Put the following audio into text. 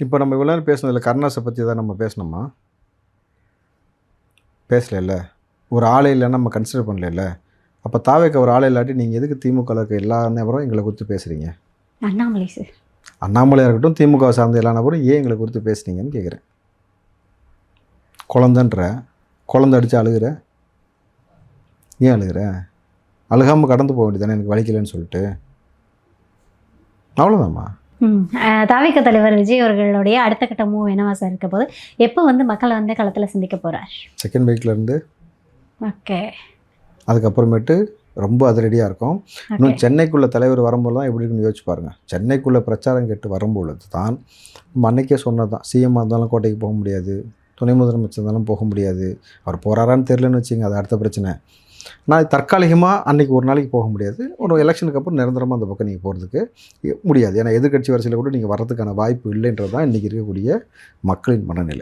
இப்போ நம்ம இவ்வளோ நேரம் பேசுனதில் கருணாஸை பற்றி தான் நம்ம பேசணுமா? பேசலைல்ல. ஒரு ஆளே இல்லைன்னு நம்ம கன்சிடர் பண்ணலைல்ல. அப்போ தாவேக்கு ஒரு ஆளே இல்லாட்டி நீங்கள் எதுக்கு திமுகவில் இருக்க எல்லா நபரும் எங்களை குறித்து பேசுகிறீங்க? அண்ணாமலை சார். அண்ணாமலையாக இருக்கட்டும், திமுக சார்ந்த எல்லா நபரும் ஏன் எங்களை குறித்து பேசுனீங்கன்னு கேட்குறேன். குழந்தைன்ற குழந்தை அடித்து அழுகிற, ஏன் அழுகிற? அழுகாமல் கடந்து போக வேண்டியதானே, எனக்கு வலிக்கலைன்னு சொல்லிட்டு. அவ்வளோதாம்மா. தாவேக தலைவர் விஜய் அவர்களுடைய அடுத்த கட்ட மூவ் என்னவா சார் இருக்க போது? எப்போ வந்து மக்களை வந்து களத்தில் சந்திக்க போகிறார்? செகண்ட் வீக்லேருந்து. ஓகே. அதுக்கப்புறமேட்டு ரொம்ப அதிரடியாக இருக்கும். இன்னும் சென்னைக்குள்ளே தலைவர் வரும்போது தான் எப்படி இருக்குன்னு யோசிச்சு பாருங்கள். சென்னைக்குள்ளே பிரச்சாரம் கேட்டு வரும்பொழுது தான் நம்ம அன்றைக்கே சொன்னது தான், சிஎம்மாக இருந்தாலும் கோட்டைக்கு போக முடியாது, துணை முதலமைச்சர் இருந்தாலும் போக முடியாது. அவர் போகிறாரான்னு தெரிலன்னு வச்சுங்க, அது அடுத்த பிரச்சனை. நான் தற்காலிகமாக அன்றைக்கி ஒரு நாளைக்கு போக முடியாது, ஒரு எலெக்ஷனுக்கு அப்புறம் நிரந்தரமாக அந்த பக்கம் நீங்கள் போகிறதுக்கு முடியாது. ஏன்னா எதிர்கட்சி வரிசையில் கூட நீங்கள் வர்றதுக்கான வாய்ப்பு இல்லைன்றது தான் இன்றைக்கி இருக்கக்கூடிய மக்களின் மனநிலை.